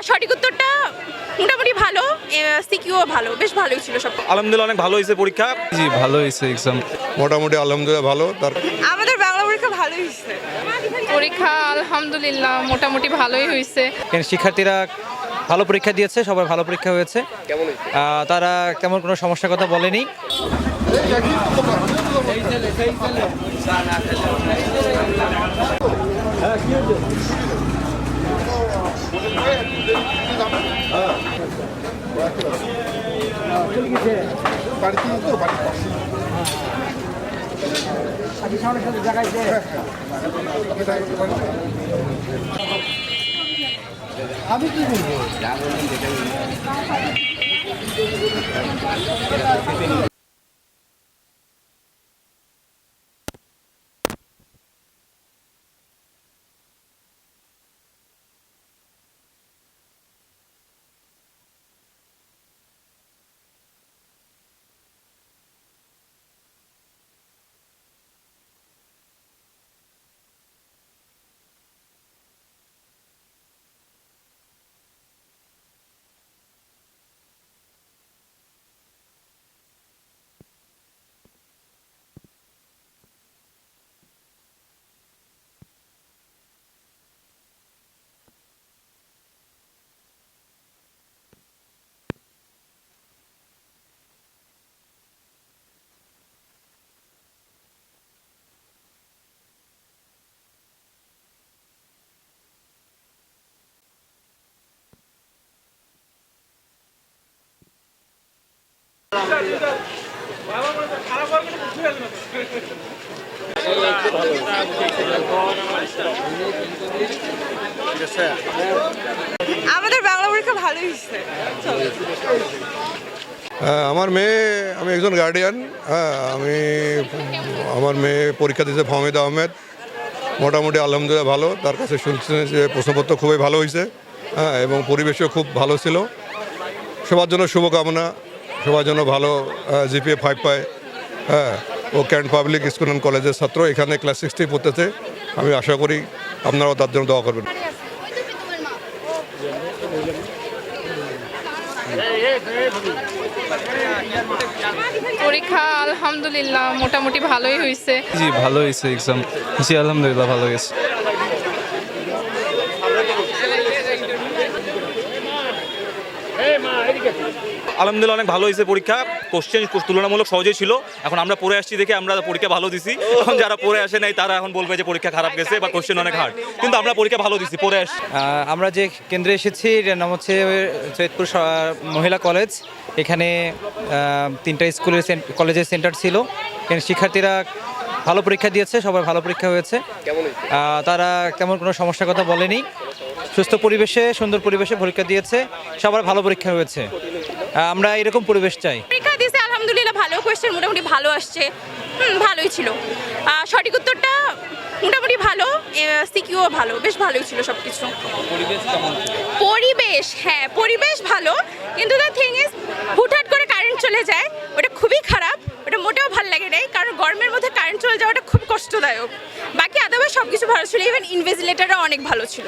সঠিক উত্তরটা মোটামুটি ভালো, সিকিউও ভালো, বেশ ভালোই ছিল সব। আলহামদুলিল্লাহ অনেক ভালো হয়েছে পরীক্ষা। জি ভালো হয়েছে এক্সাম। মোটামুটি আলহামদুলিল্লাহ ভালো। আমাদের বাংলা পরীক্ষা ভালোই হয়েছে। পরীক্ষা আলহামদুলিল্লাহ মোটামুটি ভালোই হয়েছে। শিক্ষার্থীরা ভালো পরীক্ষা দিয়েছে, সবার ভালো পরীক্ষা হয়েছে। তারা তেমন কোনো সমস্যার কথা বলেনি। আমি কি বলবো? আমাদের বাংলা পরীক্ষা ভালোই হয়েছে। আমি একজন গার্ডিয়ান। আমার মেয়ে পরীক্ষা দিয়েছে ফাহমিদ আহমেদ। মোটামুটি আলহামদুলিল্লাহ ভালো। তার কাছে শুনছি যে প্রশ্নপত্র খুবই ভালো হয়েছে, এবং পরিবেশও খুব ভালো ছিল। সবার জন্য শুভকামনা, সবার জন্য ভালো জিপিএ 5 পায়। ও ক্যান্ট পাবলিক স্কুল অ্যান্ড কলেজের ছাত্র, এখানে ক্লাস 60 পড়তেছে। আমি আশা করি আপনারাও তার জন্য দোয়া করবেন। পরীক্ষা আলহামদুলিল্লাহ মোটামুটি ভালোই হয়েছে। জি ভালো হয়েছে এক্সাম। জি আলহামদুলিল্লাহ ভালো হয়েছে। আলহামদুলিল্লাহ অনেক ভালো হয়েছে পরীক্ষা। কোশ্চেন তুলনামূলক সহজেই ছিল। এখন আমরা পড়ে আসছি দেখে আমরা পরীক্ষা ভালো দিছি। এখন যারা পড়ে আসে নাই তারা এখন বলবে যে পরীক্ষা খারাপ গেছে বা কোশ্চেন অনেক হার্ড, কিন্তু আমরা পরীক্ষা ভালো দিছি, পড়ে আসছি। আমরা যে কেন্দ্রে এসেছি এর নাম হচ্ছে সৈয়দপুর মহিলা কলেজ। এখানে 3টা স্কুলের কলেজের সেন্টার ছিল। এখানে শিক্ষার্থীরা ভালো পরীক্ষা দিয়েছে, সবার ভালো পরীক্ষা হয়েছে। তারা তেমন কোনো সমস্যার কথা বলেনি। সুস্থ পরিবেশে, সুন্দর পরিবেশে পরীক্ষা দিয়েছে, সবার ভালো পরীক্ষা হয়েছে। আমরা এরকম পরিবেশ চাই। পরীক্ষা দিয়েছে আলহামদুলিল্লাহ ভালো, কোয়েশ্চেন মোটামুটি ভালো আসছে। ভালোই ছিল। সঠিক উত্তরটা মোটামুটি ভালো, সিকিউও ভালো, বেশ ভালোই ছিল সব কিছু। পরিবেশ ভালো, কিন্তু দ্য থিং ইজ হুটহাট করে কারেন্ট চলে যায়, ওটা খুবই খারাপ। ওটা মোটেও ভালো লাগে নাই, কারণ গরমের মধ্যে কারেন্ট চলে যাওয়াটা খুব কষ্টদায়ক। বাকি আদারওয়াইজ সব কিছু ভালো ছিল, ইভেন ইনভিজিলেটরও অনেক ভালো ছিল।